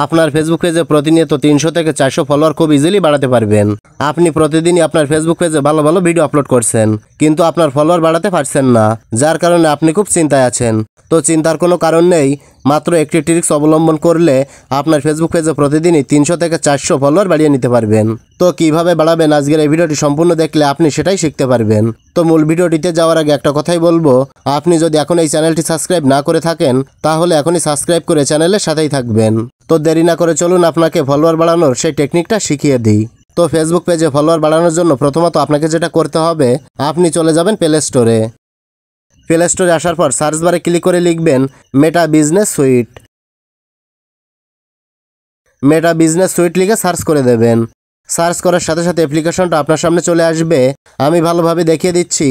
আপনার ফেসবুক পেজে প্রতিনিয়ত 300 থেকে 400 ফলোয়ার খুব ইজিলি বাড়াতে পারবেন। আপনি প্রতিদিনই আপনার ফেসবুক পেজে ভালো ভালো ভিডিও আপলোড করছেন, কিন্তু আপনার ফলোয়ার বাড়াতে পারছেন না, যার কারণে আপনি খুব চিন্তায় আছেন। তো চিন্তার কোনো কারণ নেই, মাত্র একটি ট্রিক্স অবলম্বন করলে আপনার ফেসবুক পেজে প্রতিদিনই 300 থেকে 400 ফলোয়ার বাড়িয়ে নিতে পারবেন। তো কিভাবে বাড়াবেন আজকের এই ভিডিওটি সম্পূর্ণ দেখলে আপনি সেটাই শিখতে পারবেন। তো মূল ভিডিওটিতে যাওয়ার আগে একটা কথাই বলবো, আপনি যদি এখন এই চ্যানেলটি সাবস্ক্রাইব না করে থাকেন তাহলে এখনই সাবস্ক্রাইব করে চ্যানেলের সাথেই থাকবেন। তো দেরি না করে চলুন আপনাকে ফলোয়ার বাড়ানোর সেই টেকনিকটা শিখিয়ে দিই। তো ফেসবুক পেজে ফলোয়ার বাড়ানোর জন্য প্রথমত আপনাকে যেটা করতে হবে, আপনি চলে যাবেন প্লে স্টোরে। প্লে স্টোরে আসার পর সার্চ বারে ক্লিক করে লিখবেন মেটা বিজনেস সুইট। মেটা বিজনেস সুইট লিখে সার্চ করে দেবেন। সার্চ করার সাথে সাথে অ্যাপ্লিকেশনটা আপনার সামনে চলে আসবে। আমি ভালোভাবে দেখিয়ে দিচ্ছি।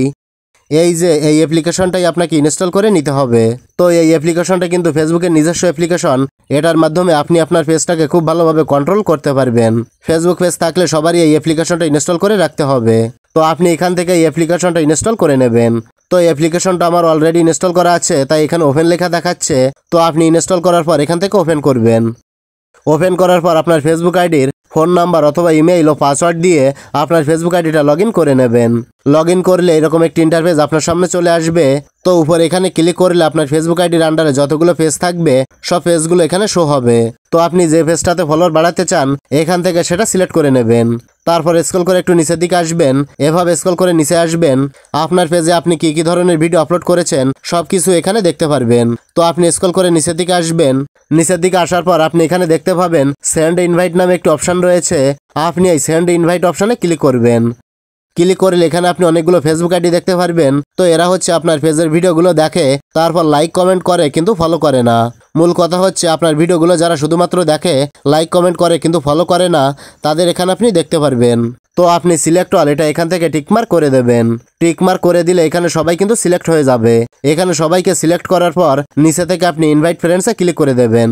এই যে এই অ্যাপ্লিকেশনটাই আপনাকে ইনস্টল করে নিতে হবে। তো এই অ্যাপ্লিকেশনটা কিন্তু ফেসবুকের নিজস্ব অ্যাপ্লিকেশন। এটার মাধ্যমে আপনি আপনার পেজটাকে খুব ভালোভাবে কন্ট্রোল করতে পারবেন। ফেসবুক পেজ থাকলে সবারই এই অ্যাপ্লিকেশনটা ইনস্টল করে রাখতে হবে। তো আপনি এখান থেকে এই অ্যাপ্লিকেশনটা ইনস্টল করে নেবেন। তো এই অ্যাপ্লিকেশনটা আমার অলরেডি ইনস্টল করা আছে, তাই এখানে ওপেন লেখা দেখাচ্ছে। তো আপনি ইনস্টল করার পর এখান থেকে ওপেন করবেন। ওপেন করার পর আপনার ফেসবুক আইডির ফোন নাম্বার অথবা ইমেইল ও পাসওয়ার্ড দিয়ে আপনার ফেসবুক আইডিটা লগ ইন করে নেবেন। লগ ইন করলে এরকম একটি ইন্টারফেস আপনার সামনে চলে আসবে। তো উপরে এখানে ক্লিক করলে আপনার ফেসবুক আইডির আন্ডারে যতগুলো পেজ থাকবে সব পেজগুলো এখানে শো হবে। তো আপনি যে পেজটাতে ফলোয়ার বাড়াতে চান এখান থেকে সেটা সিলেক্ট করে নেবেন। তারপর স্ক্রল করে একটু নিচের দিকে আসবেন। এভাবে স্ক্রল করে নিচে আসবেন। আপনার পেজে আপনি কি ধরনের ভিডিও আপলোড করেছেন সব কিছু এখানে দেখতে পারবেন। তো আপনি স্ক্রল করে নিচের দিকে আসবেন। নিচের দিকে আসার পর আপনি এখানে দেখতে পাবেন সেন্ড ইনভাইট নামে একটি অপশন রয়েছে। আপনি এই সেন্ড ইনভাইট অপশনে ক্লিক করবেন। ক্লিক করলে এখানে আপনি অনেকগুলো ফেসবুক আইডি দেখতে পারবেন। তো এরা হচ্ছে আপনার পেজের ভিডিওগুলো দেখে, তারপর লাইক কমেন্ট করে কিন্তু ফলো করে না। মূল কথা হচ্ছে আপনার ভিডিওগুলো যারা শুধুমাত্র দেখে, লাইক কমেন্ট করে কিন্তু ফলো করে না, তাদের এখানে আপনি দেখতে পারবেন। তো আপনি সিলেক্ট অল এটা এখান থেকে টিকমার্ক করে দেবেন। টিকমার্ক করে দিলে এখানে সবাই কিন্তু সিলেক্ট হয়ে যাবে। এখানে সবাইকে সিলেক্ট করার পর নিচে থেকে আপনি ইনভাইট ফ্রেন্ডসে ক্লিক করে দেবেন।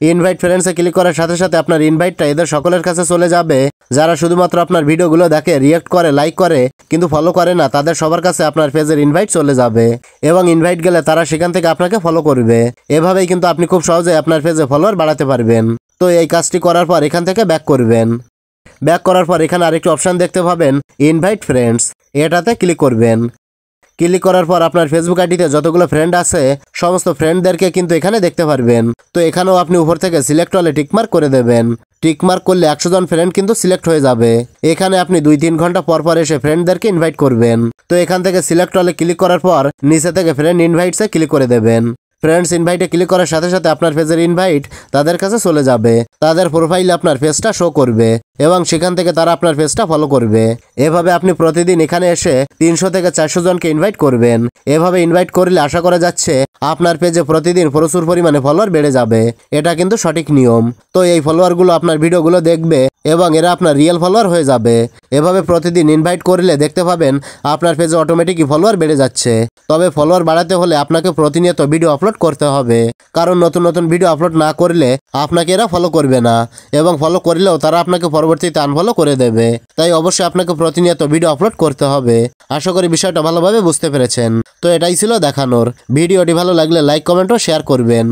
ইনভাইট ফ্রেন্ডসে ক্লিক করার সাথে সাথে আপনার ইনভাইটটা এদের সকলের কাছে চলে যাবে। যারা শুধুমাত্র আপনার ভিডিওগুলো দেখে, রিয়েক্ট করে, লাইক করে কিন্তু ফলো করে না, তাদের সবার কাছে আপনার পেজের ইনভাইট চলে যাবে এবং ইনভাইট গেলে তারা সেখান থেকে আপনাকে ফলো করবে। এভাবেই কিন্তু আপনি খুব সহজে আপনার পেজে ফলোয়ার বাড়াতে পারবেন। তো এই কাজটি করার পর এখান থেকে ব্যাক করবেন। ব্যাক করার পর এখানে আরেকটি অপশন দেখতে পাবেন ইনভাইট ফ্রেন্ডস, এটাতে ক্লিক করবেন। ক্লিক করার পর আপনার ফেসবুক আইডিতে যতগুলো ফ্রেন্ড আছে সমস্ত ফ্রেন্ডদেরকে কিন্তু এখানে দেখতে পারবেন। তো এখানেও আপনি উপর থেকে সিলেক্ট হলে টিকমার্ক করে দেবেন। টিকমার্ক করলে 100 জন ফ্রেন্ড কিন্তু সিলেক্ট হয়ে যাবে। এখানে আপনি 2-3 ঘন্টা পর পর এসে ফ্রেন্ডদেরকে ইনভাইট করবেন। তো এখান থেকে সিলেক্ট হলে ক্লিক করার পর নিচে থেকে ফ্রেন্ড ইনভাইটসে ক্লিক করে দেবেন। ফ্রেন্ডস ইনভাইটে ক্লিক করার সাথে সাথে আপনার পেজের ইনভাইট তাদের কাছে চলে যাবে। তাদের প্রোফাইলে আপনার পেজটা শো করবে এবং সেখান থেকে তারা আপনার পেজটা ফলো করবে। এভাবে আপনি প্রতিদিন এখানে এসে 300 থেকে 400 জনকে ইনভাইট করবেন। এভাবে ইনভাইট করলে আশা করা যাচ্ছে আপনার পেজে প্রতিদিন প্রচুর পরিমাণে ফলোয়ার বেড়ে যাবে। এটা কিন্তু সঠিক নিয়ম। তো এই ফলোয়ারগুলো আপনার ভিডিওগুলো দেখবে এবং এরা আপনার রিয়েল ফলোয়ার হয়ে যাবে। এভাবে প্রতিদিন ইনভাইট করলে দেখতে পাবেন আপনার পেজে অটোমেটিকই ফলোয়ার বেড়ে যাচ্ছে। তবে ফলোয়ার বাড়াতে হলে আপনাকে প্রতিনিয়ত ভিডিও আপলোড করতে হবে, কারণ নতুন নতুন ভিডিও আপলোড না করলে আপনাকে এরা ফলো করবে না এবং ফলো করলেও তারা আপনাকে পরবর্তীতে আনফলো করে দেবে। তাই অবশ্যই আপনাকে প্রতিনিয়ত ভিডিও আপলোড করতে হবে। আশা করি বিষয়টা ভালোভাবে বুঝতে পেরেছেন। তো এটাই ছিল দেখানোর। ভিডিওটি ভালো লাগলে লাইক, কমেন্ট ও শেয়ার করবেন।